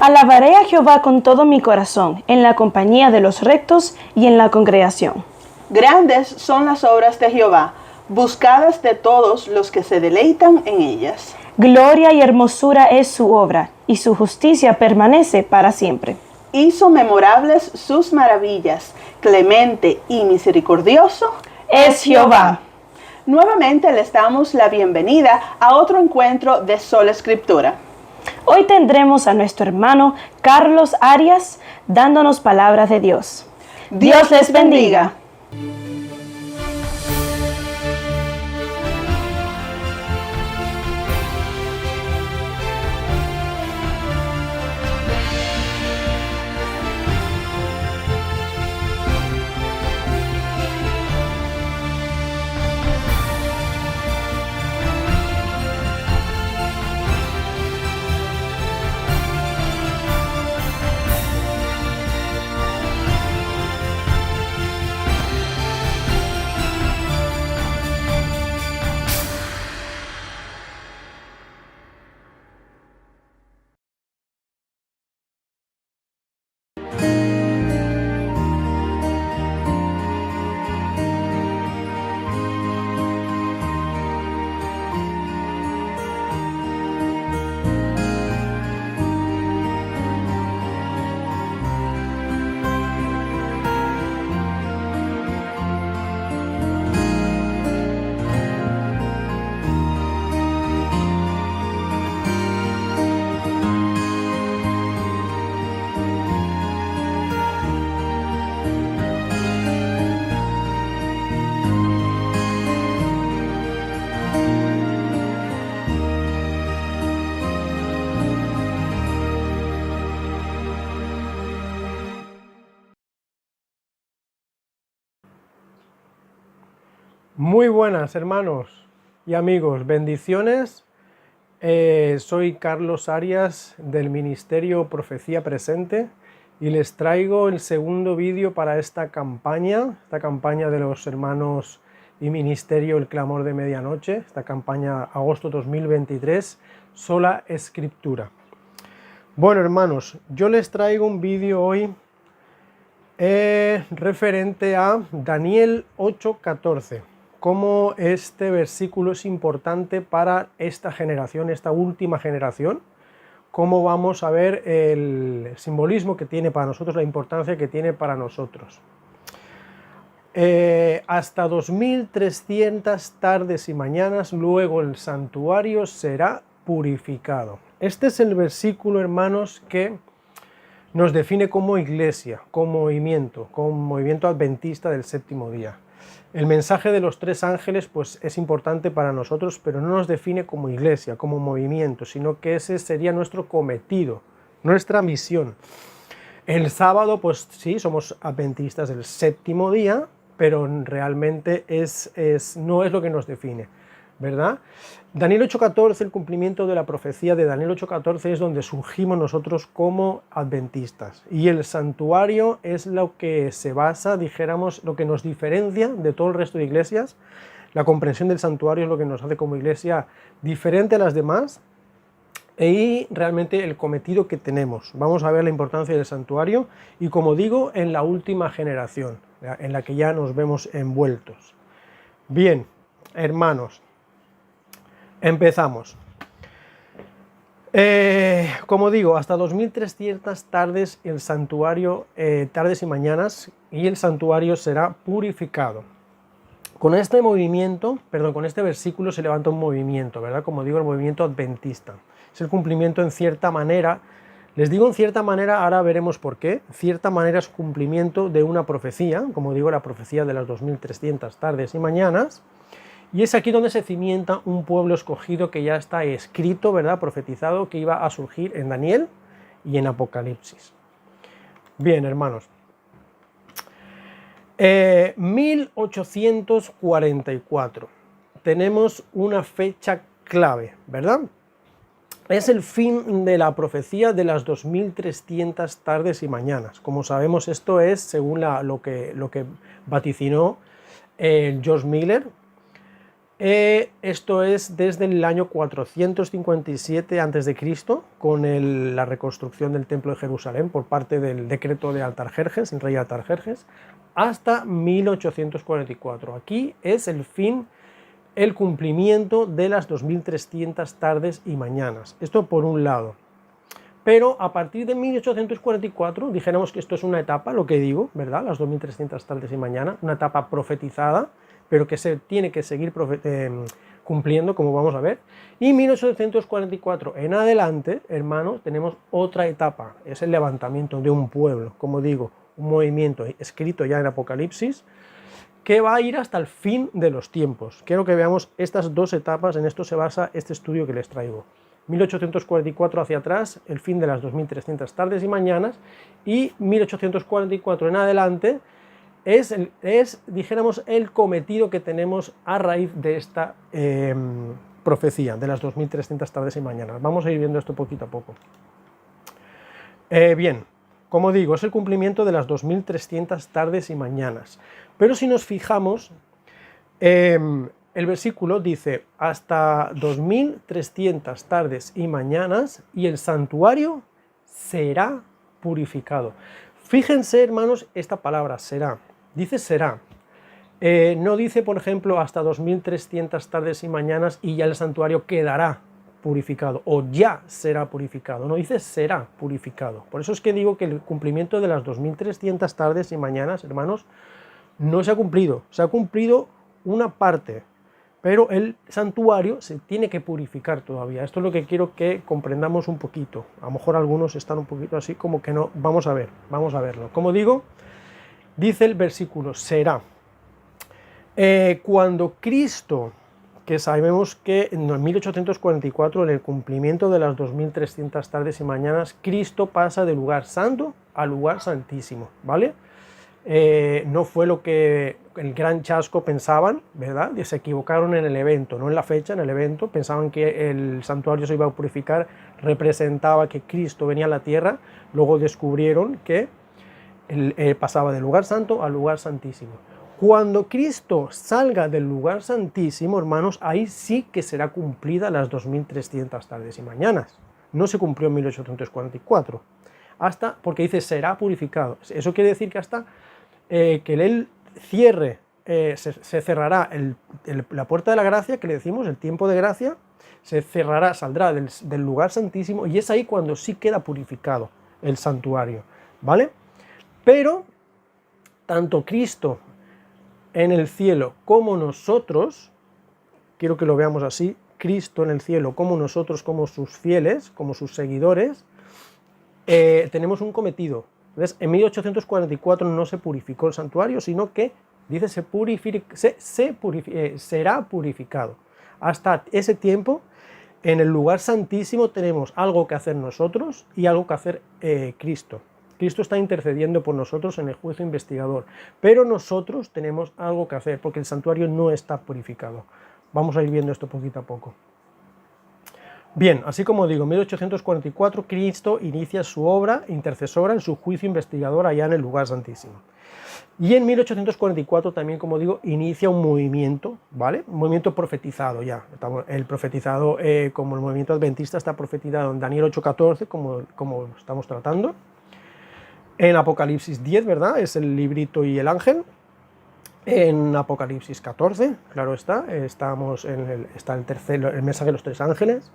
Alabaré a Jehová con todo mi corazón, en la compañía de los rectos y en la congregación. Grandes son las obras de Jehová, buscadas de todos los que se deleitan en ellas. Gloria y hermosura es su obra, y su justicia permanece para siempre. Hizo memorables sus maravillas, clemente y misericordioso Es Jehová. Nuevamente les damos la bienvenida a otro encuentro de Sola Escritura. Hoy tendremos a nuestro hermano Carlos Arias dándonos palabras de Dios. Dios les bendiga. Muy buenas hermanos y amigos, bendiciones. Soy Carlos Arias del Ministerio Profecía Presente y les traigo el segundo vídeo para esta campaña de los hermanos y Ministerio El Clamor de Medianoche, esta campaña agosto 2023, Sola Escritura. Bueno hermanos, yo les traigo un vídeo hoy referente a Daniel 8:14. Cómo este versículo es importante para esta generación, esta última generación, cómo vamos a ver el simbolismo que tiene para nosotros, la importancia que tiene para nosotros. Hasta 2300 tardes y mañanas, luego el santuario será purificado. Este es el versículo, hermanos, que nos define como iglesia, como movimiento adventista del séptimo día. El mensaje de los tres ángeles pues es importante para nosotros, pero no nos define como iglesia, como movimiento, sino que ese sería nuestro cometido, nuestra misión. El sábado pues sí, somos adventistas del séptimo día, pero realmente no es lo que nos define, ¿verdad? Daniel 8:14, el cumplimiento de la profecía de Daniel 8:14 es donde surgimos nosotros como adventistas, y el santuario es lo que se basa, dijéramos, lo que nos diferencia de todo el resto de iglesias. La comprensión del santuario es lo que nos hace como iglesia diferente a las demás, y realmente el cometido que tenemos. Vamos a ver la importancia del santuario, y como digo, en la última generación, en la que ya nos vemos envueltos. Bien, hermanos, empezamos. Como digo, hasta 2300 tardes el santuario, tardes y mañanas, y el santuario será purificado. Con este versículo se levanta un movimiento, ¿verdad? Como digo, el movimiento adventista. Es el cumplimiento en cierta manera. Les digo en cierta manera, ahora veremos por qué. En cierta manera es cumplimiento de una profecía, como digo, la profecía de las 2300 tardes y mañanas. Y es aquí donde se cimienta un pueblo escogido que ya está escrito, ¿verdad? Profetizado, que iba a surgir en Daniel y en Apocalipsis. Bien, hermanos. 1844. Tenemos una fecha clave, ¿verdad? Es el fin de la profecía de las 2300 tardes y mañanas. Como sabemos, esto es según lo que vaticinó George Miller. Esto es desde el año 457 a.C., con la reconstrucción del Templo de Jerusalén por parte del decreto de Artajerjes, el rey Artajerjes, hasta 1844. Aquí es el fin, el cumplimiento de las 2300 tardes y mañanas. Esto por un lado. Pero a partir de 1844, dijéramos que esto es una etapa, lo que digo, ¿verdad? Las 2300 tardes y mañanas, una etapa profetizada, pero que se tiene que seguir cumpliendo, como vamos a ver. Y 1844 en adelante, hermanos, tenemos otra etapa, es el levantamiento de un pueblo, como digo, un movimiento escrito ya en Apocalipsis, que va a ir hasta el fin de los tiempos. Quiero que veamos estas dos etapas, en esto se basa este estudio que les traigo. 1844 hacia atrás, el fin de las 2300 tardes y mañanas, y 1844 en adelante es dijéramos, el cometido que tenemos a raíz de esta profecía, de las 2300 tardes y mañanas. Vamos a ir viendo esto poquito a poco. Bien, como digo, es el cumplimiento de las 2300 tardes y mañanas. Pero si nos fijamos, el versículo dice hasta 2300 tardes y mañanas y el santuario será purificado. Fíjense, hermanos, esta palabra será, dice será. No dice, por ejemplo, hasta 2300 tardes y mañanas y ya el santuario quedará purificado o ya será purificado. No dice será purificado. Por eso es que digo que el cumplimiento de las 2300 tardes y mañanas, hermanos, no se ha cumplido. Se ha cumplido una parte, pero el santuario se tiene que purificar todavía. Esto es lo que quiero que comprendamos un poquito. A lo mejor algunos están un poquito así como que no. Vamos a verlo. Como digo, dice el versículo, será. Cuando Cristo, que sabemos que en 1844, en el cumplimiento de las 2300 tardes y mañanas, Cristo pasa del lugar santo al lugar santísimo, ¿vale? No fue lo que el gran chasco pensaban, ¿verdad? Se equivocaron en el evento, no en la fecha, en el evento. Pensaban que el santuario se iba a purificar, representaba que Cristo venía a la tierra. Luego descubrieron que pasaba del lugar santo al lugar santísimo. Cuando Cristo salga del lugar santísimo, hermanos, ahí sí que será cumplida las 2300 tardes y mañanas. No se cumplió en 1844. Hasta, porque dice será purificado. Eso quiere decir que hasta que él cierre, se cerrará la puerta de la gracia, que le decimos, el tiempo de gracia, se cerrará, saldrá del lugar santísimo, y es ahí cuando sí queda purificado el santuario, ¿vale? Pero tanto Cristo en el cielo como nosotros, quiero que lo veamos así, Cristo en el cielo como nosotros, como sus fieles, como sus seguidores, tenemos un cometido. Entonces, en 1844 no se purificó el santuario, sino que dice será purificado. Hasta ese tiempo, en el lugar santísimo tenemos algo que hacer nosotros y algo que hacer Cristo. Cristo está intercediendo por nosotros en el juicio investigador, pero nosotros tenemos algo que hacer porque el santuario no está purificado. Vamos a ir viendo esto poquito a poco. Bien, así como digo, en 1844 Cristo inicia su obra intercesora en su juicio investigador allá en el lugar santísimo. Y en 1844 también, como digo, inicia un movimiento, ¿vale? Un movimiento profetizado ya. El profetizado, como el movimiento adventista, está profetizado en Daniel 8:14, como estamos tratando. En Apocalipsis 10, ¿verdad? Es el librito y el ángel. En Apocalipsis 14, claro está, está el mensaje de los tres ángeles,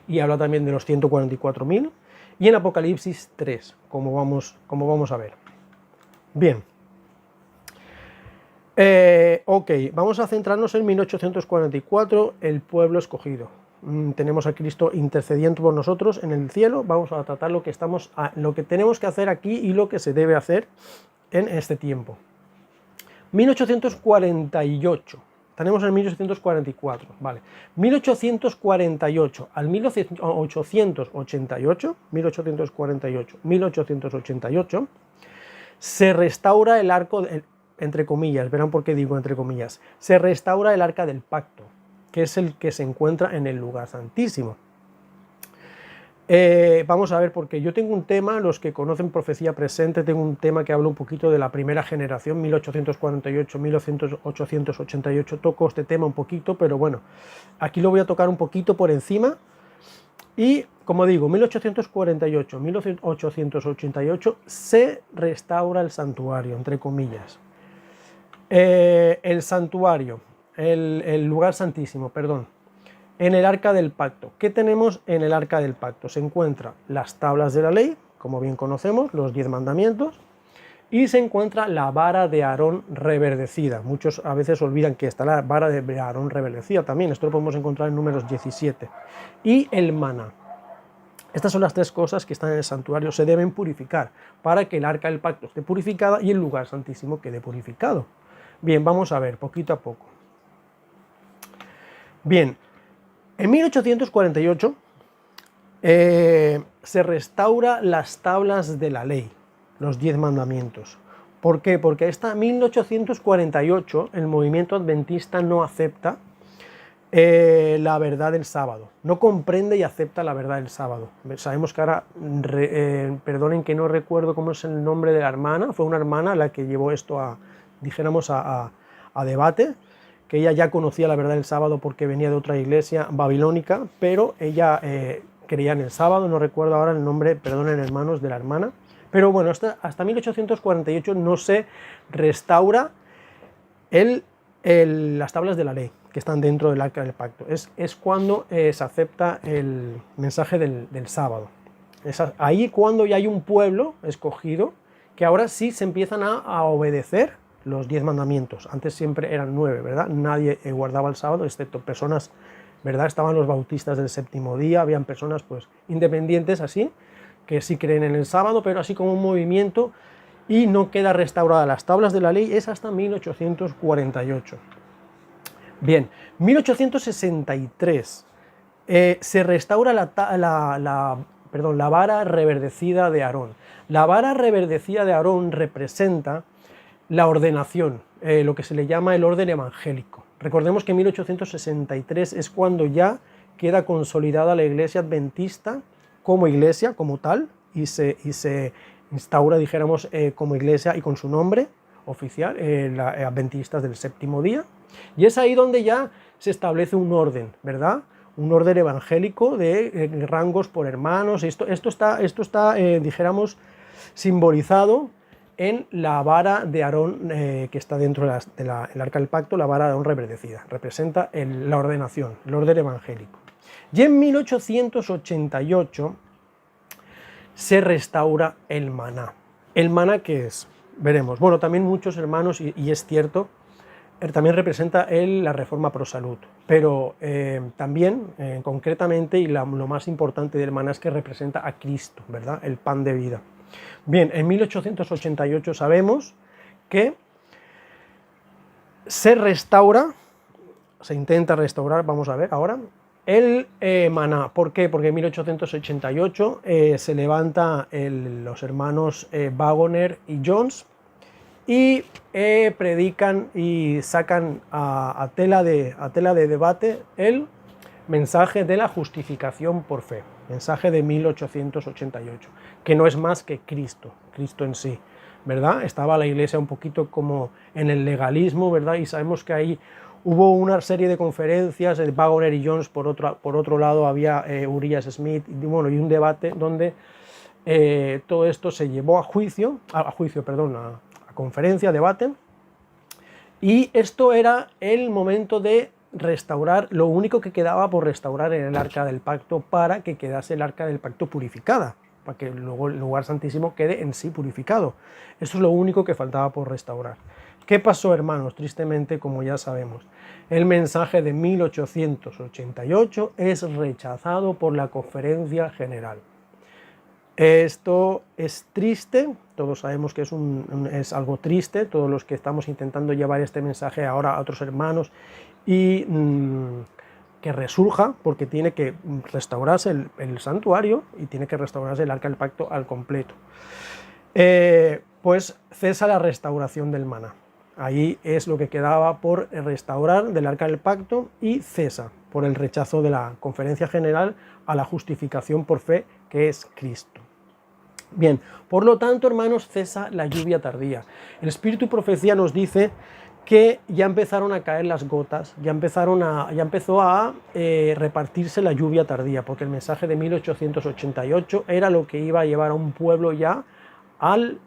y habla también de los 144.000, y en Apocalipsis 3, como vamos a ver. Bien. Ok, vamos a centrarnos en 1844, el pueblo escogido. Tenemos a Cristo intercediendo por nosotros en el cielo. Vamos a tratar lo que tenemos que hacer aquí y lo que se debe hacer en este tiempo. 1848, tenemos en 1844, vale. 1848 al 1888, se restaura el arco, entre comillas, verán por qué digo entre comillas, se restaura el arca del pacto, que es el que se encuentra en el lugar santísimo. Vamos a ver, porque yo tengo un tema, los que conocen Profecía Presente, tengo un tema que habla un poquito de la primera generación, 1848, 1888, toco este tema un poquito, pero bueno, aquí lo voy a tocar un poquito por encima. Y, como digo, 1848, 1888 se restaura el santuario, entre comillas. El santuario, el lugar santísimo, perdón. En el Arca del Pacto. ¿Qué tenemos en el Arca del Pacto? Se encuentran las tablas de la ley, como bien conocemos, los 10 mandamientos, y se encuentra la vara de Aarón reverdecida. Muchos a veces olvidan que está la vara de Aarón reverdecida también, esto lo podemos encontrar en Números 17. Y el maná. Estas son las tres cosas que están en el santuario, se deben purificar para que el Arca del Pacto esté purificada y el lugar santísimo quede purificado. Bien, vamos a ver, poquito a poco. Bien, en 1848 se restaura las tablas de la ley, los 10 mandamientos. ¿Por qué? Porque hasta 1848 el movimiento adventista no acepta la verdad del sábado, no comprende y acepta la verdad del sábado. Sabemos que ahora, perdonen que no recuerdo cómo es el nombre de la hermana, fue una hermana la que llevó esto a, dijéramos, a debate, que ella ya conocía la verdad del sábado porque venía de otra iglesia babilónica, pero ella creía en el sábado, no recuerdo ahora el nombre, perdonen hermanos, de la hermana, pero bueno, hasta 1848 no se restaura las tablas de la ley que están dentro del Arca del Pacto. Es cuando se acepta el mensaje del sábado. Es ahí cuando ya hay un pueblo escogido que ahora sí se empiezan a obedecer los 10 mandamientos. Antes siempre eran 9, ¿verdad? Nadie guardaba el sábado, excepto personas, ¿verdad? Estaban los bautistas del séptimo día, habían personas pues independientes así, que sí creen en el sábado, pero así como un movimiento, y no queda restaurada las tablas de la ley, es hasta 1848. Bien, 1863 se restaura la vara reverdecida de Aarón. La vara reverdecida de Aarón representa la ordenación, lo que se le llama el orden evangélico. Recordemos que en 1863 es cuando ya queda consolidada la iglesia adventista como iglesia, como tal, y se instaura, dijéramos, como iglesia y con su nombre oficial, adventistas del séptimo día, y es ahí donde ya se establece un orden, ¿verdad? Un orden evangélico de rangos por hermanos. Esto está dijéramos, simbolizado en la vara de Aarón que está dentro del Arca del Pacto, la vara de Aarón reverdecida. Representa la ordenación, el orden evangélico. Y en 1888 se restaura el maná. ¿El maná qué es? Veremos. Bueno, también muchos hermanos, y es cierto, también representa la reforma pro salud, pero también, concretamente, y lo más importante del maná es que representa a Cristo, ¿verdad? El pan de vida. Bien, en 1888 sabemos que se restaura, se intenta restaurar, vamos a ver ahora, el maná. ¿Por qué? Porque en 1888 se levanta los hermanos Wagoner y Jones y predican y sacan a tela de debate el mensaje de la justificación por fe, mensaje de 1888, que no es más que Cristo en sí, ¿verdad? Estaba la iglesia un poquito como en el legalismo, ¿verdad? Y sabemos que ahí hubo una serie de conferencias, Wagoner y Jones, por otro lado había Uriah Smith, y un debate donde todo esto se llevó a conferencia, debate, y esto era el momento de restaurar, lo único que quedaba por restaurar en el Arca del Pacto para que quedase el Arca del Pacto purificada, para que luego el lugar santísimo quede en sí purificado. Eso es lo único que faltaba por restaurar. ¿Qué pasó, hermanos? Tristemente, como ya sabemos, el mensaje de 1888 es rechazado por la Conferencia General. Esto es triste, todos sabemos que es algo triste, todos los que estamos intentando llevar este mensaje ahora a otros hermanos y que resurja, porque tiene que restaurarse el santuario y tiene que restaurarse el Arca del Pacto al completo. Pues cesa la restauración del maná. Ahí es lo que quedaba por restaurar del Arca del Pacto y cesa. por el rechazo de la Conferencia General a la justificación por fe que es Cristo. Bien, por lo tanto, hermanos, cesa la lluvia tardía. El Espíritu y Profecía nos dice que ya empezaron a caer las gotas, ya empezó a repartirse la lluvia tardía, porque el mensaje de 1888 era lo que iba a llevar a un pueblo ya al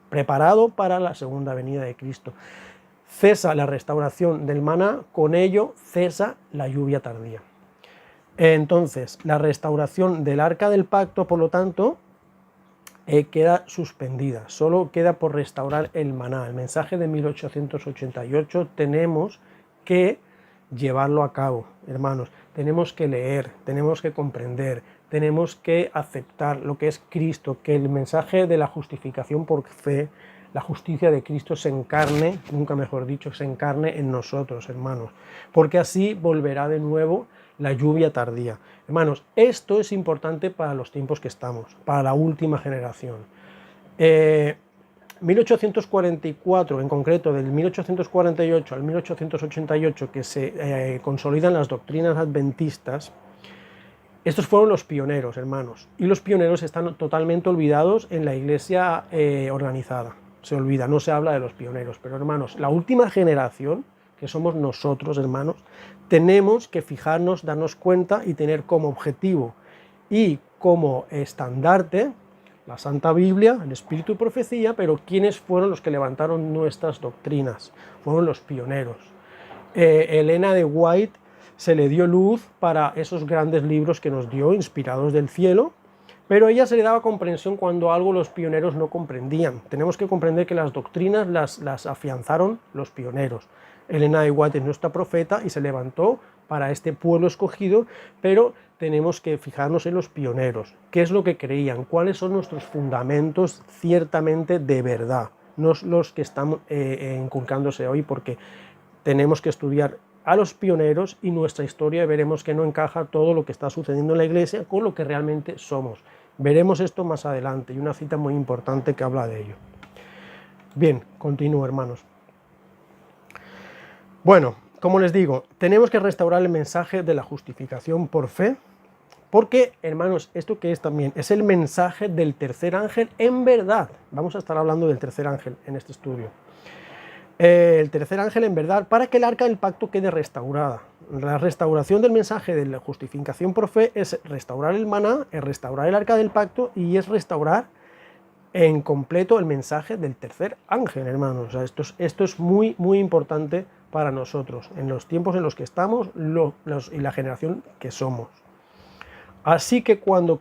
preparado para la segunda venida de Cristo. Cesa la restauración del maná, con ello cesa la lluvia tardía. Entonces, la restauración del arca del pacto, por lo tanto, queda suspendida, solo queda por restaurar el maná. El mensaje de 1888 tenemos que llevarlo a cabo, hermanos, tenemos que leer, tenemos que comprender, tenemos que aceptar lo que es Cristo, que el mensaje de la justificación por fe, la justicia de Cristo se encarne, nunca mejor dicho, se encarne en nosotros, hermanos, porque así volverá de nuevo la lluvia tardía. Hermanos, esto es importante para los tiempos que estamos, para la última generación. 1844, en concreto, del 1848 al 1888, que se consolidan las doctrinas adventistas, estos fueron los pioneros, hermanos, y los pioneros están totalmente olvidados en la iglesia organizada. Se olvida, no se habla de los pioneros, pero hermanos, la última generación, que somos nosotros, hermanos, tenemos que fijarnos, darnos cuenta y tener como objetivo y como estandarte la Santa Biblia, el Espíritu y Profecía, pero ¿quiénes fueron los que levantaron nuestras doctrinas? Fueron los pioneros. Elena de White se le dio luz para esos grandes libros que nos dio, inspirados del cielo, pero a ella se le daba comprensión cuando algo los pioneros no comprendían. Tenemos que comprender que las doctrinas las afianzaron los pioneros. Elena de White es nuestra profeta y se levantó para este pueblo escogido, pero tenemos que fijarnos en los pioneros. ¿Qué es lo que creían? ¿Cuáles son nuestros fundamentos ciertamente de verdad? No los que están inculcándose hoy, porque tenemos que estudiar a los pioneros y nuestra historia, y veremos que no encaja todo lo que está sucediendo en la iglesia con lo que realmente somos. Veremos esto más adelante, y una cita muy importante que habla de ello. Bien, continúo, hermanos. Bueno, como les digo, tenemos que restaurar el mensaje de la justificación por fe, porque, hermanos, esto que es también es el mensaje del tercer ángel en verdad. Vamos a estar hablando del tercer ángel en este estudio. El tercer ángel en verdad, para que el arca del pacto quede restaurada. La restauración del mensaje de la justificación por fe es restaurar el maná, es restaurar el arca del pacto y es restaurar en completo el mensaje del tercer ángel, hermanos. O sea, esto es muy, muy importante para nosotros, en los tiempos en los que estamos y la generación que somos. Así que cuando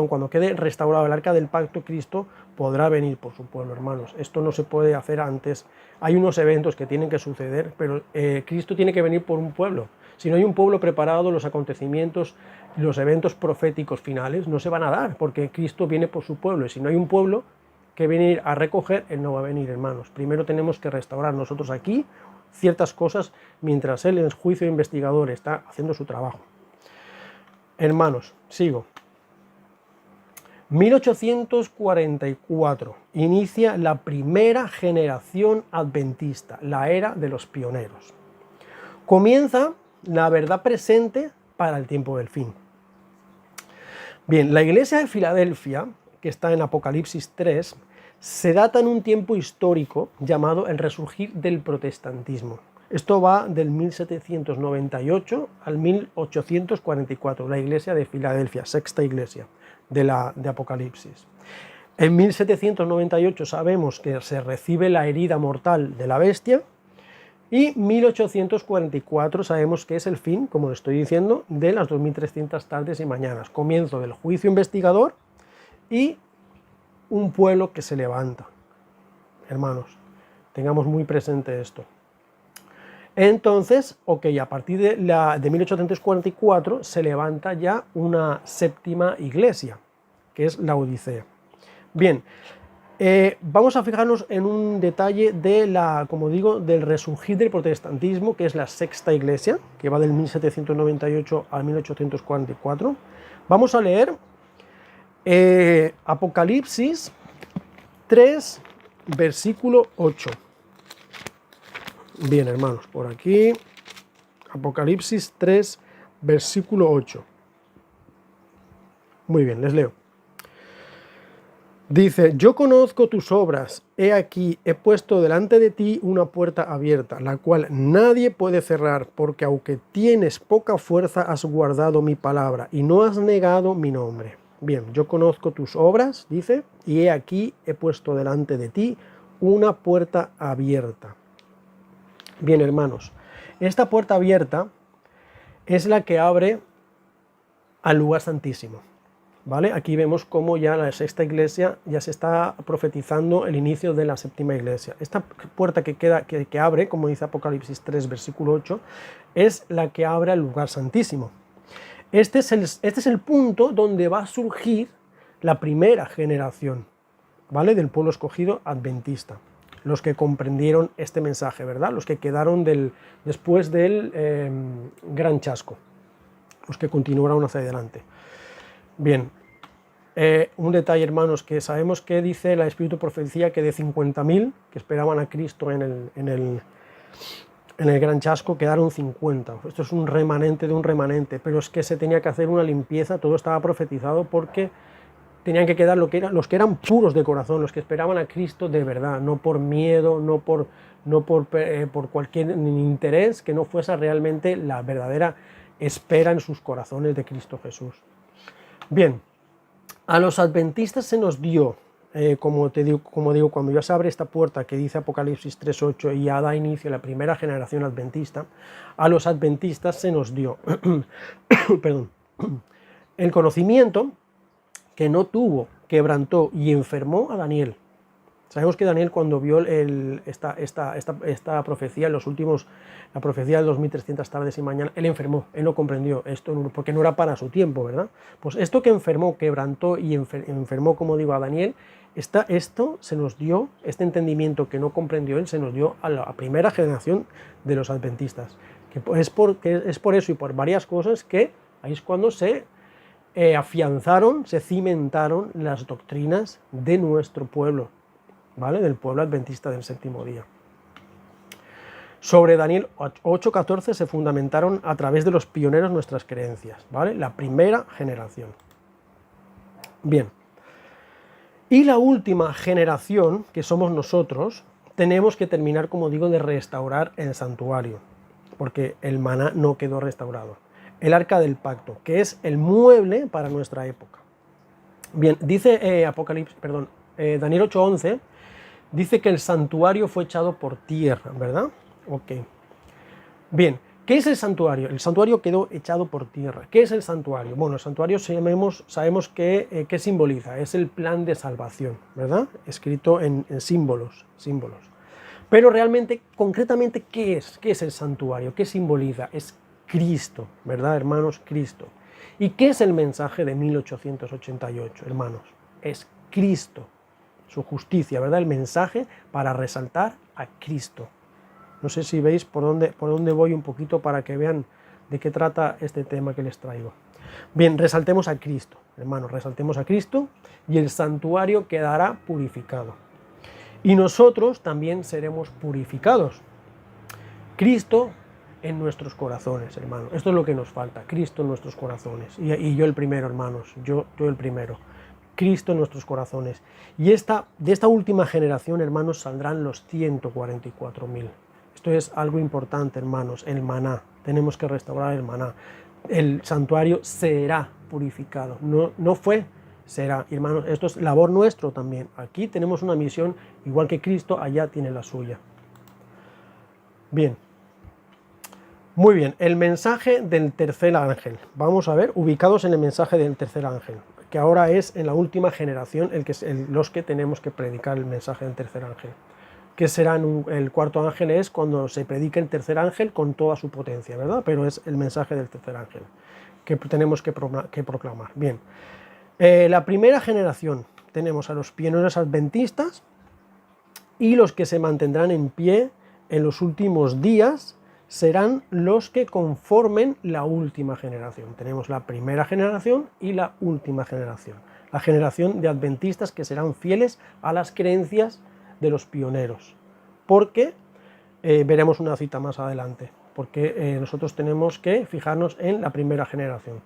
cuando quede restaurado el arca del pacto, Cristo podrá venir por su pueblo, hermanos. Esto no se puede hacer antes. Hay unos eventos que tienen que suceder, pero Cristo tiene que venir por un pueblo. Si no hay un pueblo preparado, los acontecimientos, los eventos proféticos finales no se van a dar, porque Cristo viene por su pueblo. Y si no hay un pueblo que viene a recoger, Él no va a venir, hermanos. Primero tenemos que restaurar nosotros aquí ciertas cosas, mientras Él, en el juicio investigador, está haciendo su trabajo. Hermanos, sigo. 1844 inicia la primera generación adventista, la era de los pioneros. Comienza la verdad presente para el tiempo del fin. Bien, la iglesia de Filadelfia, que está en Apocalipsis 3, se data en un tiempo histórico llamado el resurgir del protestantismo. Esto va del 1798 al 1844, la iglesia de Filadelfia, sexta iglesia de Apocalipsis. En 1798 sabemos que se recibe la herida mortal de la bestia, y 1844 sabemos que es el fin, como estoy diciendo, de las 2300 tardes y mañanas, comienzo del juicio investigador y un pueblo que se levanta. Hermanos, tengamos muy presente esto. Entonces, a partir de 1844 se levanta ya una séptima iglesia, que es la Odisea. Bien, vamos a fijarnos en un detalle como digo, del resurgir del protestantismo, que es la sexta iglesia, que va del 1798 al 1844. Vamos a leer Apocalipsis 3, versículo 8. Bien, hermanos, por aquí, Apocalipsis 3, versículo 8. Muy bien, les leo. Dice, yo conozco tus obras, he aquí, he puesto delante de ti una puerta abierta, la cual nadie puede cerrar, porque aunque tienes poca fuerza, has guardado mi palabra y no has negado mi nombre. Bien, yo conozco tus obras, dice, y he aquí, he puesto delante de ti una puerta abierta. Bien, hermanos, esta puerta abierta es la que abre al lugar santísimo. ¿Vale? Aquí vemos cómo ya la sexta iglesia ya se está profetizando el inicio de la séptima iglesia. Esta puerta que abre, como dice Apocalipsis 3, versículo 8, es la que abre al lugar santísimo. Este es el punto donde va a surgir la primera generación, ¿vale? Del pueblo escogido adventista. Los que comprendieron este mensaje, ¿verdad? Los que quedaron después del gran chasco, los que continuaron hacia adelante. Bien, un detalle, hermanos, que sabemos que dice la Espíritu Profecía que de 50.000 que esperaban a Cristo en el gran chasco, quedaron 50. Esto es un remanente de un remanente, pero es que se tenía que hacer una limpieza, todo estaba profetizado porque tenían que quedar los que eran puros de corazón, los que esperaban a Cristo de verdad, no por miedo, no por cualquier interés, que no fuese realmente la verdadera espera en sus corazones de Cristo Jesús. Bien, a los adventistas se nos dio, como digo, cuando ya se abre esta puerta que dice Apocalipsis 3.8 y ya da inicio a la primera generación adventista, a los adventistas se nos dio perdón, el conocimiento que no tuvo, quebrantó y enfermó a Daniel. Sabemos que Daniel, cuando vio esta profecía, la profecía de 2300 tardes y mañanas, él enfermó, él no comprendió esto porque no era para su tiempo, ¿verdad? Pues esto que enfermó, quebrantó y enfermó, como digo, a Daniel, esto se nos dio, este entendimiento que no comprendió él, se nos dio a la primera generación de los adventistas. Que es por eso y por varias cosas que ahí es cuando se afianzaron, se cimentaron las doctrinas de nuestro pueblo, ¿vale? Del pueblo adventista del séptimo día. Sobre Daniel 8:14 se fundamentaron a través de los pioneros nuestras creencias, ¿vale? La primera generación. Bien. Y la última generación, que somos nosotros, tenemos que terminar, como digo, de restaurar el santuario, porque el maná no quedó restaurado. El arca del pacto, que es el mueble para nuestra época. Bien, dice Daniel 8:11, dice que el santuario fue echado por tierra, ¿verdad? Ok. Bien, ¿qué es el santuario? El santuario quedó echado por tierra. ¿Qué es el santuario? Bueno, el santuario sabemos que simboliza, es el plan de salvación, ¿verdad? Escrito en símbolos. Pero realmente, concretamente, ¿qué es? ¿Qué es el santuario? ¿Qué simboliza? Es Cristo, ¿verdad, hermanos? Cristo. ¿Y qué es el mensaje de 1888, hermanos? Es Cristo, su justicia, ¿verdad? El mensaje para resaltar a Cristo. No sé si veis por dónde voy un poquito para que vean de qué trata este tema que les traigo. Bien, resaltemos a Cristo, hermanos, resaltemos a Cristo y el santuario quedará purificado. Y nosotros también seremos purificados. Cristo en nuestros corazones, hermanos. Esto es lo que nos falta, Cristo en nuestros corazones. Y yo el primero, hermanos, yo el primero. Cristo en nuestros corazones. Y de esta última generación, hermanos, saldrán los 144.000. Esto es algo importante, hermanos, el maná. Tenemos que restaurar el maná. El santuario será purificado. No fue, será. Hermanos, esto es labor nuestro también. Aquí tenemos una misión, igual que Cristo, allá tiene la suya. Bien. Muy bien, el mensaje del tercer ángel. Vamos a ver, ubicados en el mensaje del tercer ángel, que ahora es en la última generación los que tenemos que predicar el mensaje del tercer ángel. Que será el cuarto ángel es cuando se predica el tercer ángel con toda su potencia, ¿verdad? Pero es el mensaje del tercer ángel que tenemos que proclamar. Bien, la primera generación tenemos a los pioneros adventistas y los que se mantendrán en pie en los últimos días serán los que conformen la última generación. Tenemos la primera generación y la última generación. La generación de adventistas que serán fieles a las creencias de los pioneros. Porque veremos una cita más adelante, porque nosotros tenemos que fijarnos en la primera generación.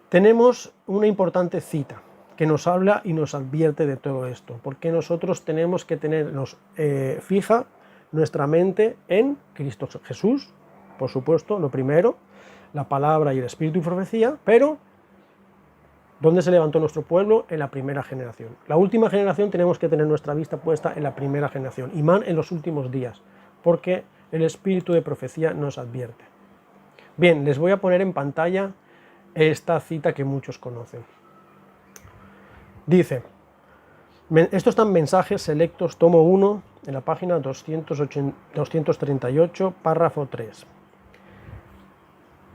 Tenemos una importante cita que nos habla y nos advierte de todo esto, porque nosotros tenemos que tenernos fija nuestra mente en Cristo Jesús, por supuesto, lo primero, la palabra y el espíritu y profecía, pero ¿dónde se levantó nuestro pueblo? En la primera generación. La última generación tenemos que tener nuestra vista puesta en la primera generación, y más en los últimos días, porque el espíritu de profecía nos advierte. Bien, les voy a poner en pantalla esta cita que muchos conocen. Dice, esto está en Mensajes Selectos, tomo 1, en la página 238, párrafo 3.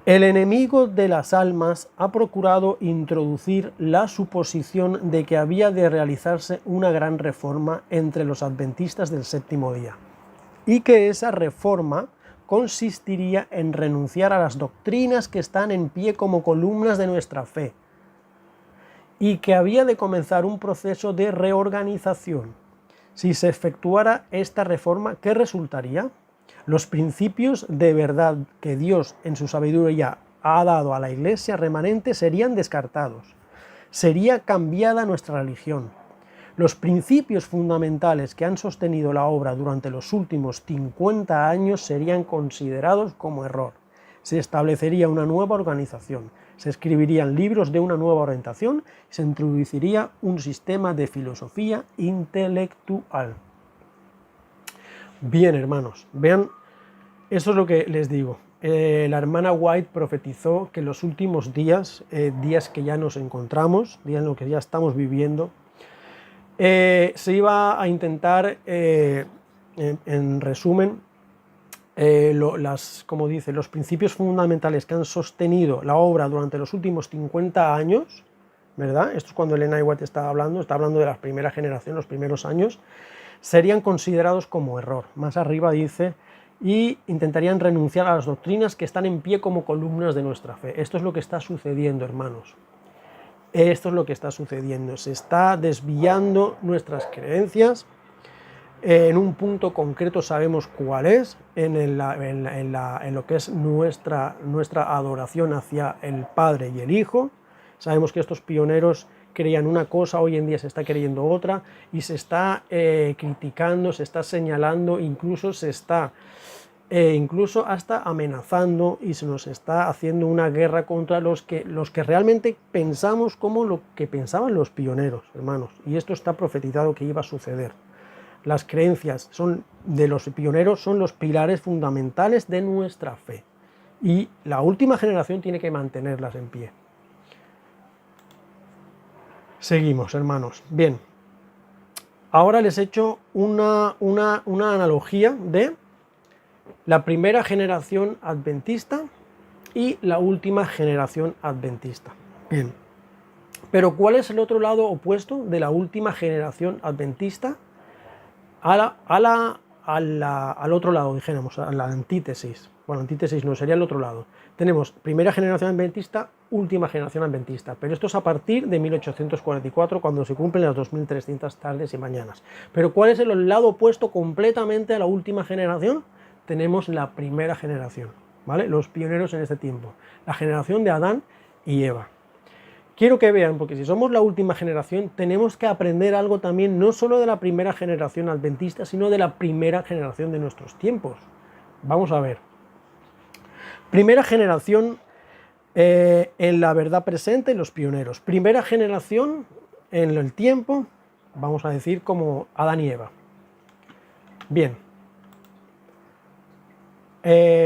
El enemigo de las almas ha procurado introducir la suposición de que había de realizarse una gran reforma entre los adventistas del séptimo día, y que esa reforma consistiría en renunciar a las doctrinas que están en pie como columnas de nuestra fe, y que había de comenzar un proceso de reorganización. Si se efectuara esta reforma, ¿qué resultaría? Los principios de verdad que Dios en su sabiduría ha dado a la Iglesia remanente serían descartados. Sería cambiada nuestra religión. Los principios fundamentales que han sostenido la obra durante los últimos 50 años serían considerados como error. Se establecería una nueva organización, se escribirían libros de una nueva orientación, se introduciría un sistema de filosofía intelectual. Bien, hermanos, vean, eso es lo que les digo. La hermana White profetizó que en los últimos días, días que ya nos encontramos, días en los que ya estamos viviendo, se iba a intentar, en resumen, como dice, los principios fundamentales que han sostenido la obra durante los últimos 50 años, ¿verdad? Esto es cuando Elena White está hablando de la primera generación, los primeros años, serían considerados como error. Más arriba dice, y intentarían renunciar a las doctrinas que están en pie como columnas de nuestra fe. Esto es lo que está sucediendo, hermanos. Esto es lo que está sucediendo. Se está desviando nuestras creencias. En un punto concreto sabemos cuál es, en lo que es nuestra adoración hacia el Padre y el Hijo. Sabemos que estos pioneros creían una cosa, hoy en día se está creyendo otra, y se está criticando, se está señalando, incluso hasta amenazando, y se nos está haciendo una guerra contra los que realmente pensamos como lo que pensaban los pioneros, hermanos, y esto está profetizado que iba a suceder. Las creencias de los pioneros son los pilares fundamentales de nuestra fe, y la última generación tiene que mantenerlas en pie. Seguimos, hermanos. Bien, ahora les he hecho una analogía de la primera generación adventista y la última generación adventista. Bien, pero ¿cuál es el otro lado opuesto de la última generación adventista? Al otro lado, dijéramos, a la antítesis. Bueno, antítesis no, sería el otro lado. Tenemos primera generación adventista, última generación adventista, pero esto es a partir de 1844, cuando se cumplen las 2300 tardes y mañanas. Pero ¿cuál es el lado opuesto completamente a la última generación? Tenemos la primera generación, ¿vale? Los pioneros en este tiempo, la generación de Adán y Eva. Quiero que vean, porque si somos la última generación, tenemos que aprender algo también, no solo de la primera generación adventista, sino de la primera generación de nuestros tiempos. Vamos a ver. Primera generación en la verdad presente, los pioneros. Primera generación en el tiempo, vamos a decir como Adán y Eva. Bien.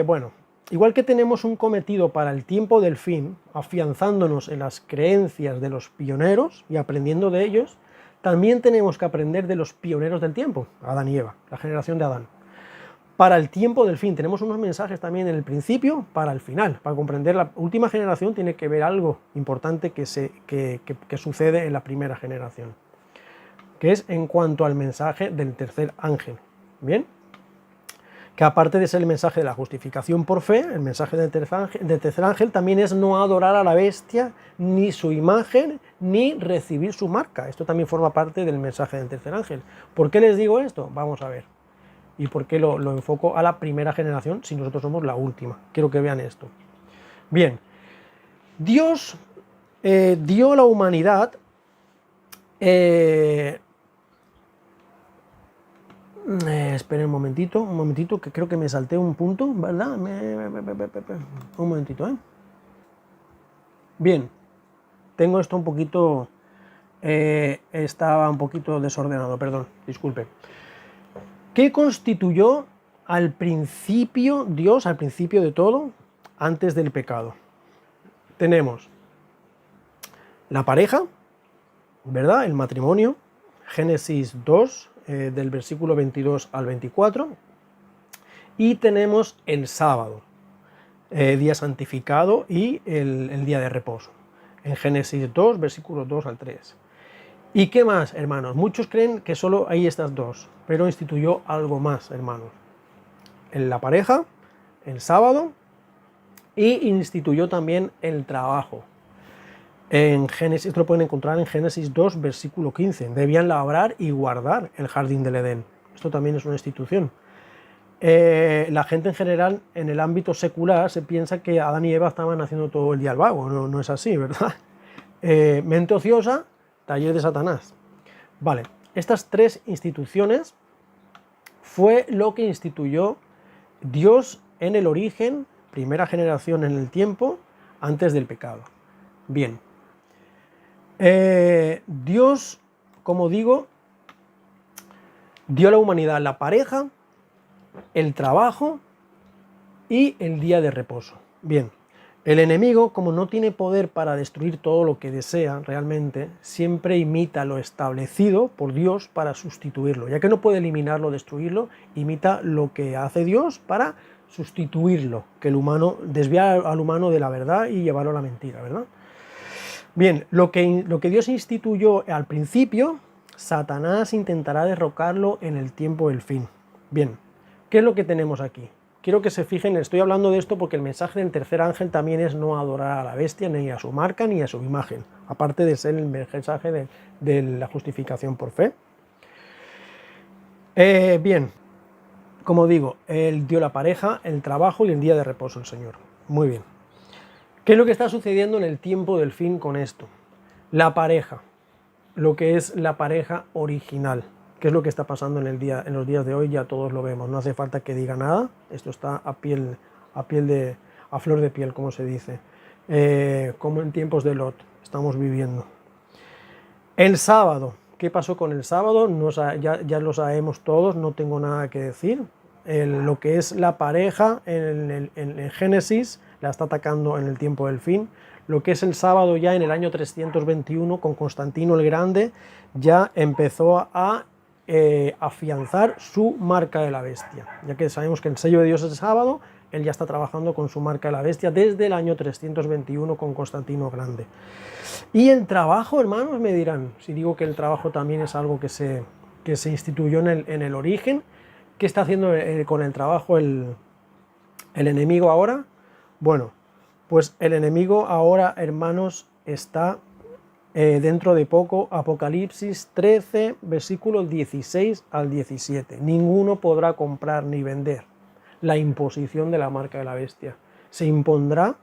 Bueno, igual que tenemos un cometido para el tiempo del fin, afianzándonos en las creencias de los pioneros y aprendiendo de ellos, también tenemos que aprender de los pioneros del tiempo, Adán y Eva, la generación de Adán. Para el tiempo del fin, tenemos unos mensajes también en el principio, para el final. Para comprender la última generación tiene que ver algo importante que sucede en la primera generación, que es en cuanto al mensaje del tercer ángel. ¿Bien? Que aparte de ser el mensaje de la justificación por fe, el mensaje del tercer ángel también es no adorar a la bestia, ni su imagen, ni recibir su marca. Esto también forma parte del mensaje del tercer ángel. ¿Por qué les digo esto? Vamos a ver. ¿Y por qué lo enfoco a la primera generación si nosotros somos la última? Quiero que vean esto. Bien, Dios dio a la humanidad esperen un momentito, que creo que me salté un punto, ¿verdad? Un momentito, ¿eh? Bien, tengo esto un poquito, estaba un poquito desordenado, perdón, disculpe. ¿Qué constituyó al principio Dios, al principio de todo, antes del pecado? Tenemos la pareja, ¿verdad? El matrimonio, Génesis 2, del versículo 22 al 24, y tenemos el sábado, día santificado, y el día de reposo, en Génesis 2, versículos 2 al 3. ¿Y qué más, hermanos? Muchos creen que solo hay estas dos, pero instituyó algo más, hermanos. En la pareja, el sábado, y instituyó también el trabajo. En Génesis, esto lo pueden encontrar en Génesis 2, versículo 15. Debían labrar y guardar el jardín del Edén. Esto también es una institución. La gente en general, en el ámbito secular, se piensa que Adán y Eva estaban haciendo todo el día al vago. No es así, ¿verdad? Mente ociosa, taller de Satanás. Vale, estas tres instituciones fue lo que instituyó Dios en el origen, primera generación en el tiempo, antes del pecado. Bien. Dios, como digo, dio a la humanidad la pareja, el trabajo y el día de reposo. Bien, el enemigo, como no tiene poder para destruir todo lo que desea realmente, siempre imita lo establecido por Dios para sustituirlo. Ya que no puede eliminarlo, destruirlo, imita lo que hace Dios para sustituirlo, que el humano, desviar al humano de la verdad y llevarlo a la mentira, ¿verdad? Bien, lo que Dios instituyó al principio, Satanás intentará derrocarlo en el tiempo del fin. Bien, ¿qué es lo que tenemos aquí? Quiero que se fijen, estoy hablando de esto porque el mensaje del tercer ángel también es no adorar a la bestia, ni a su marca, ni a su imagen, aparte de ser el mensaje de la justificación por fe. Bien, como digo, Él dio la pareja, el trabajo y el día de reposo, el Señor. Muy bien. ¿Qué es lo que está sucediendo en el tiempo del fin con esto? La pareja, lo que es la pareja original. ¿Qué es lo que está pasando en los días de hoy? Ya todos lo vemos, no hace falta que diga nada. Esto está a flor de piel, como se dice. Como en tiempos de Lot estamos viviendo. El sábado, ¿qué pasó con el sábado? Ya lo sabemos todos, no tengo nada que decir. Lo que es la pareja en Génesis la está atacando en el tiempo del fin. Lo que es el sábado ya en el año 321 con Constantino el Grande ya empezó a afianzar su marca de la bestia, ya que sabemos que el sello de Dios es el sábado. Él ya está trabajando con su marca de la bestia desde el año 321 con Constantino el Grande. Y el trabajo, hermanos, me dirán, si digo que el trabajo también es algo que se instituyó en el origen, ¿qué está haciendo con el trabajo el enemigo ahora? Bueno, pues el enemigo ahora, hermanos, está dentro de poco, Apocalipsis 13, versículos 16 al 17. Ninguno podrá comprar ni vender. La imposición de la marca de la bestia se impondrá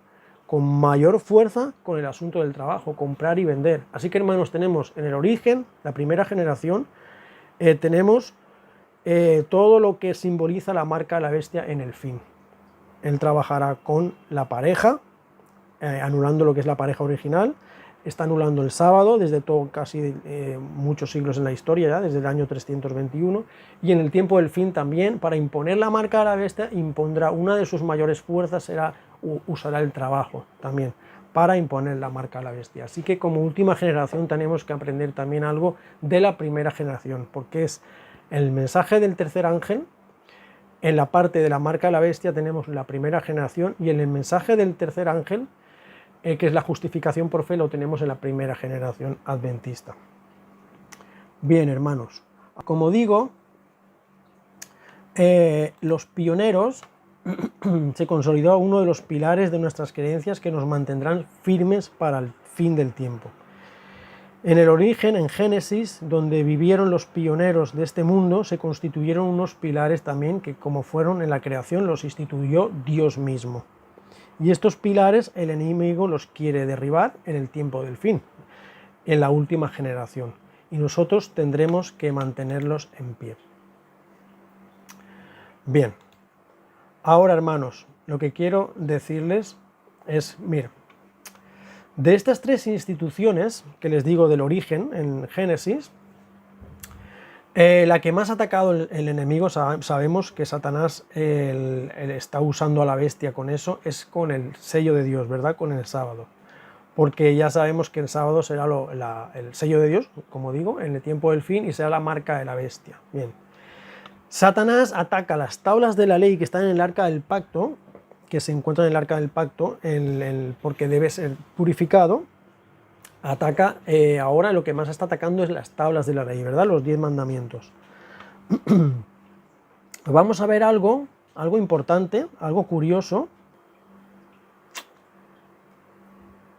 con mayor fuerza con el asunto del trabajo, comprar y vender. Así que, hermanos, tenemos en el origen, la primera generación, tenemos todo lo que simboliza la marca de la bestia en el fin. Él trabajará con la pareja, anulando lo que es la pareja original. Está anulando el sábado desde casi muchos siglos en la historia, ya desde el año 321, y en el tiempo del fin también, para imponer la marca de la bestia, impondrá una de sus mayores fuerzas, usará el trabajo también para imponer la marca de la bestia. Así que como última generación tenemos que aprender también algo de la primera generación, porque es el mensaje del tercer ángel. En la parte de la marca de la bestia tenemos la primera generación, y en el mensaje del tercer ángel, que es la justificación por fe, lo tenemos en la primera generación adventista. Bien, hermanos, como digo, los pioneros se consolidó uno de los pilares de nuestras creencias que nos mantendrán firmes para el fin del tiempo. En el origen, en Génesis, donde vivieron los pioneros de este mundo, se constituyeron unos pilares también que, como fueron en la creación, los instituyó Dios mismo. Y estos pilares el enemigo los quiere derribar en el tiempo del fin, en la última generación. Y nosotros tendremos que mantenerlos en pie. Bien, ahora hermanos, lo que quiero decirles es, mira, de estas tres instituciones que les digo del origen en Génesis, la que más ha atacado el enemigo, sabemos que Satanás está usando a la bestia con eso, es con el sello de Dios, ¿verdad? Con el sábado. Porque ya sabemos que el sábado será el sello de Dios, como digo, en el tiempo del fin, y será la marca de la bestia. Bien. Satanás ataca las tablas de la ley que están en el arca del pacto, que se encuentran en el arca del pacto, porque debe ser purificado. Ataca, ahora lo que más está atacando es las tablas de la ley, ¿verdad? Los 10 mandamientos. Vamos a ver algo importante, algo curioso.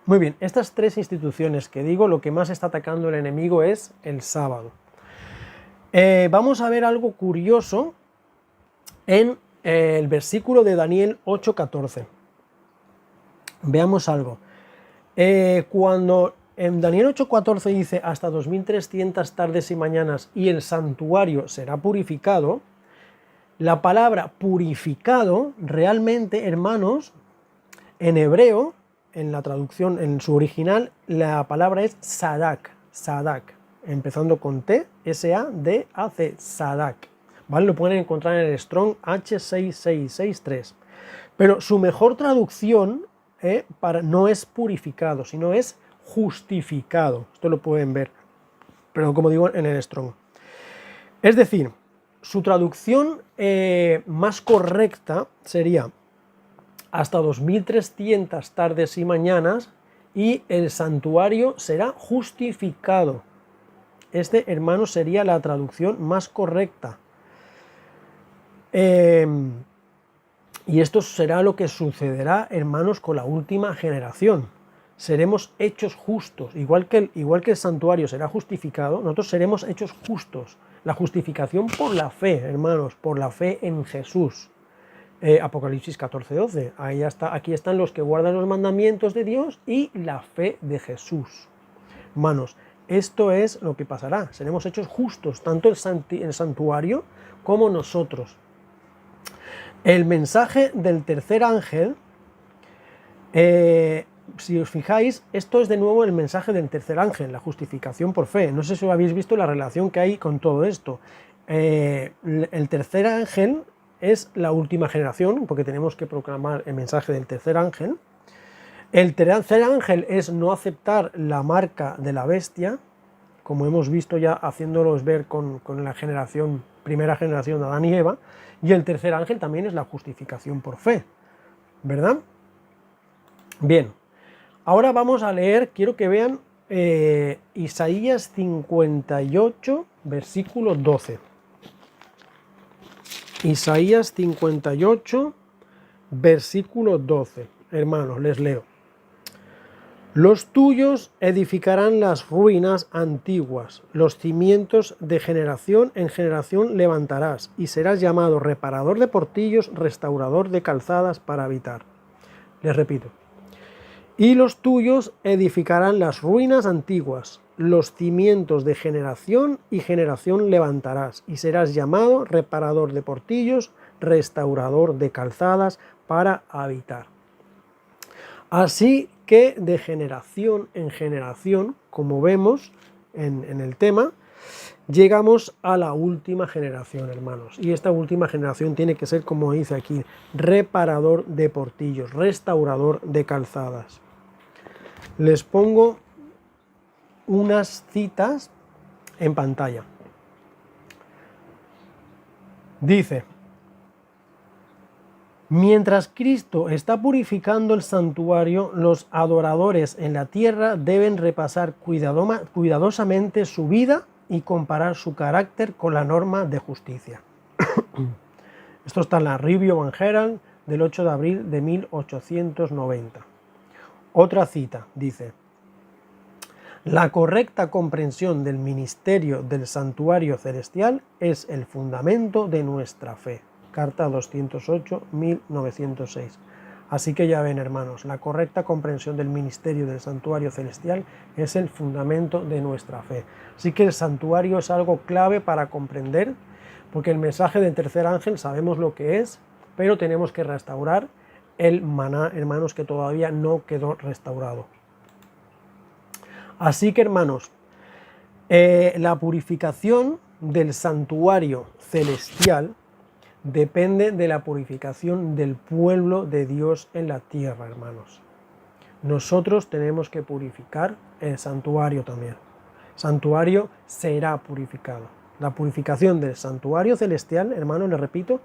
Muy bien, estas tres instituciones que digo, lo que más está atacando el enemigo es el sábado. Vamos a ver algo curioso en el versículo de Daniel 8:14. Veamos algo. Cuando en Daniel 8:14 dice hasta 2300 tardes y mañanas y el santuario será purificado, la palabra purificado realmente, hermanos, en hebreo, en la traducción, en su original, la palabra es sadak, empezando con T, S-A-D-A-C, sadak. ¿Vale? Lo pueden encontrar en el Strong H6663. Pero su mejor traducción no es purificado, sino es justificado. Esto lo pueden ver, pero como digo, en el Strong. Es decir, su traducción más correcta sería hasta 2300 tardes y mañanas y el santuario será justificado. Este, hermano, sería la traducción más correcta. Y esto será lo que sucederá, hermanos, con la última generación. Seremos hechos justos, igual que el santuario será justificado, nosotros seremos hechos justos. La justificación por la fe, hermanos, por la fe en Jesús. Apocalipsis 14:12, aquí están los que guardan los mandamientos de Dios y la fe de Jesús. Hermanos, esto es lo que pasará, seremos hechos justos, tanto el santuario como nosotros. El mensaje del tercer ángel, si os fijáis, esto es de nuevo el mensaje del tercer ángel, la justificación por fe. No sé si habéis visto la relación que hay con todo esto. El tercer ángel es la última generación, porque tenemos que proclamar el mensaje del tercer ángel. El tercer ángel es no aceptar la marca de la bestia, como hemos visto ya haciéndolos ver con la primera generación de Adán y Eva, y el tercer ángel también es la justificación por fe, ¿verdad? Bien, ahora vamos a leer, quiero que vean Isaías 58, versículo 12. Isaías 58, versículo 12. Hermanos, les leo. Los tuyos edificarán las ruinas antiguas, los cimientos de generación en generación levantarás, y serás llamado reparador de portillos, restaurador de calzadas para habitar. Les repito. Y los tuyos edificarán las ruinas antiguas, los cimientos de generación y generación levantarás, y serás llamado reparador de portillos, restaurador de calzadas para habitar. Así que de generación en generación, como vemos en el tema, llegamos a la última generación, hermanos. Y esta última generación tiene que ser, como dice aquí, reparador de portillos, restaurador de calzadas. Les pongo unas citas en pantalla. Dice: mientras Cristo está purificando el santuario, los adoradores en la tierra deben repasar cuidadosamente su vida y comparar su carácter con la norma de justicia. Esto está en la Review Van Herald del 8 de abril de 1890. Otra cita dice: La correcta comprensión del ministerio del santuario celestial es el fundamento de nuestra fe. Carta 208, 1906. Así que ya ven, hermanos, la correcta comprensión del ministerio del santuario celestial es el fundamento de nuestra fe. Así que el santuario es algo clave para comprender, porque el mensaje del tercer ángel sabemos lo que es, pero tenemos que restaurar el maná, hermanos, que todavía no quedó restaurado. Así que, hermanos, la purificación del santuario celestial depende de la purificación del pueblo de Dios en la tierra, hermanos. Nosotros tenemos que purificar el santuario también. El santuario será purificado. La purificación del santuario celestial, hermanos, les repito,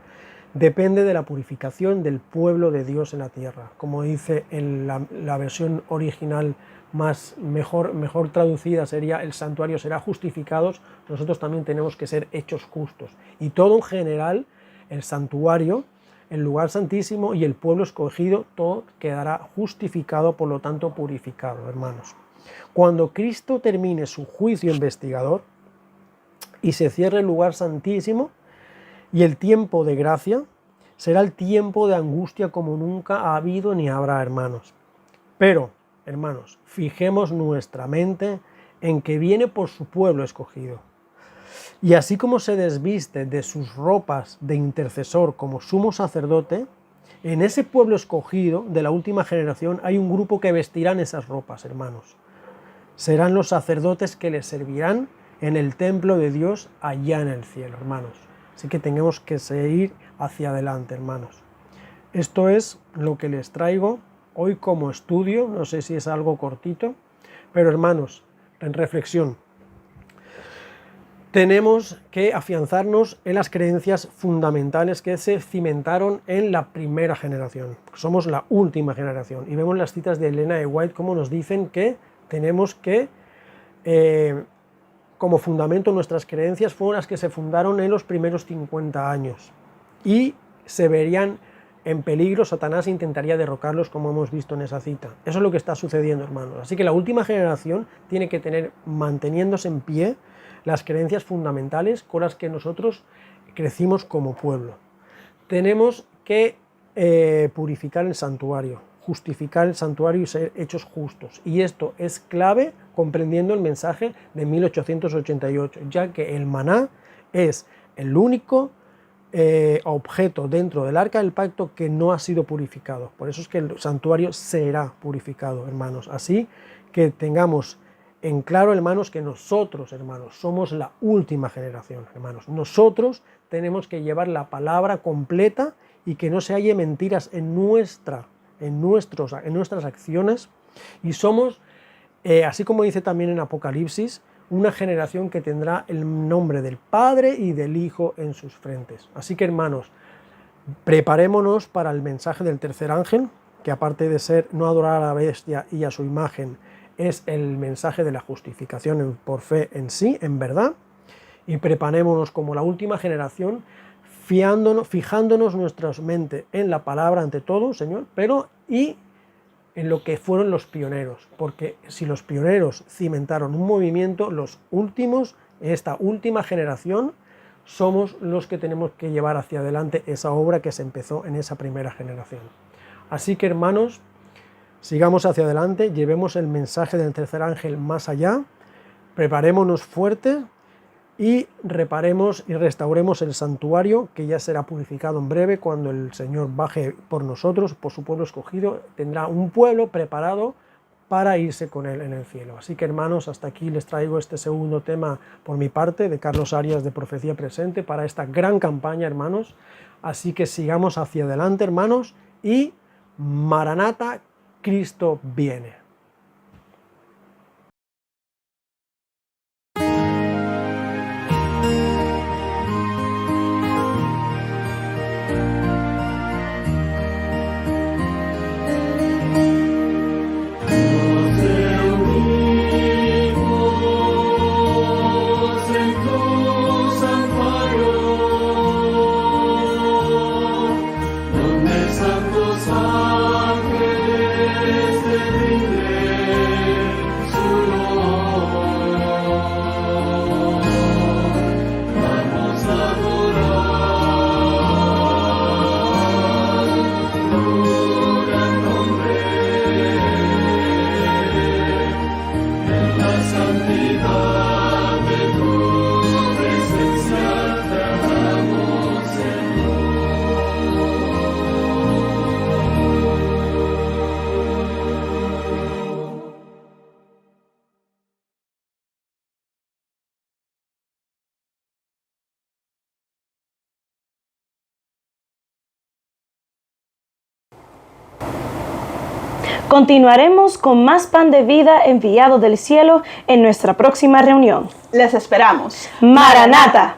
depende de la purificación del pueblo de Dios en la tierra. Como dice en la versión original mejor traducida sería: el santuario será justificado. Nosotros también tenemos que ser hechos justos. Y todo en general, el santuario, el lugar santísimo y el pueblo escogido, todo quedará justificado, por lo tanto purificado, hermanos. Cuando Cristo termine su juicio investigador y se cierre el lugar santísimo y el tiempo de gracia, será el tiempo de angustia como nunca ha habido ni habrá, hermanos. Pero, hermanos, fijemos nuestra mente en que viene por su pueblo escogido. Y así como se desviste de sus ropas de intercesor como sumo sacerdote, en ese pueblo escogido de la última generación hay un grupo que vestirán esas ropas, hermanos. Serán los sacerdotes que les servirán en el templo de Dios allá en el cielo, hermanos. Así que tenemos que seguir hacia adelante, hermanos. Esto es lo que les traigo hoy como estudio. No sé si es algo cortito, pero, hermanos, en reflexión. Tenemos que afianzarnos en las creencias fundamentales que se cimentaron en la primera generación. Somos la última generación. Y vemos las citas de Elena de White como nos dicen que tenemos que, como fundamento, nuestras creencias fueron las que se fundaron en los primeros 50 años. Y se verían en peligro, Satanás intentaría derrocarlos, como hemos visto en esa cita. Eso es lo que está sucediendo, hermanos. Así que la última generación tiene que tener, manteniéndose en pie, las creencias fundamentales con las que nosotros crecimos como pueblo. Tenemos que purificar el santuario, justificar el santuario y ser hechos justos. Y esto es clave comprendiendo el mensaje de 1888, ya que el maná es el único objeto dentro del arca del pacto que no ha sido purificado. Por eso es que el santuario será purificado, hermanos. Así que tengamos en claro, hermanos, que nosotros, hermanos, somos la última generación, hermanos. Nosotros tenemos que llevar la palabra completa y que no se halle mentiras en nuestras acciones. Y somos, así como dice también en Apocalipsis, una generación que tendrá el nombre del Padre y del Hijo en sus frentes. Así que, hermanos, preparémonos para el mensaje del tercer ángel, que aparte de ser no adorar a la bestia y a su imagen, es el mensaje de la justificación por fe en sí, en verdad. Y preparémonos como la última generación, fijándonos nuestra mente en la palabra ante todo, Señor, pero y en lo que fueron los pioneros, porque si los pioneros cimentaron un movimiento, los últimos, esta última generación, somos los que tenemos que llevar hacia adelante esa obra que se empezó en esa primera generación. Así que, hermanos, sigamos hacia adelante, llevemos el mensaje del tercer ángel más allá, preparémonos fuertes y reparemos y restauremos el santuario, que ya será purificado en breve cuando el Señor baje por nosotros, por su pueblo escogido. Tendrá un pueblo preparado para irse con él en el cielo. Así que, hermanos, hasta aquí les traigo este segundo tema por mi parte, de Carlos Arias de Profecía Presente, para esta gran campaña, hermanos. Así que sigamos hacia adelante, hermanos, y Maranata, Cristo viene. Santos ángeles te rinden Continuaremos con más pan de vida enviado del cielo en nuestra próxima reunión. Les esperamos. Maranata.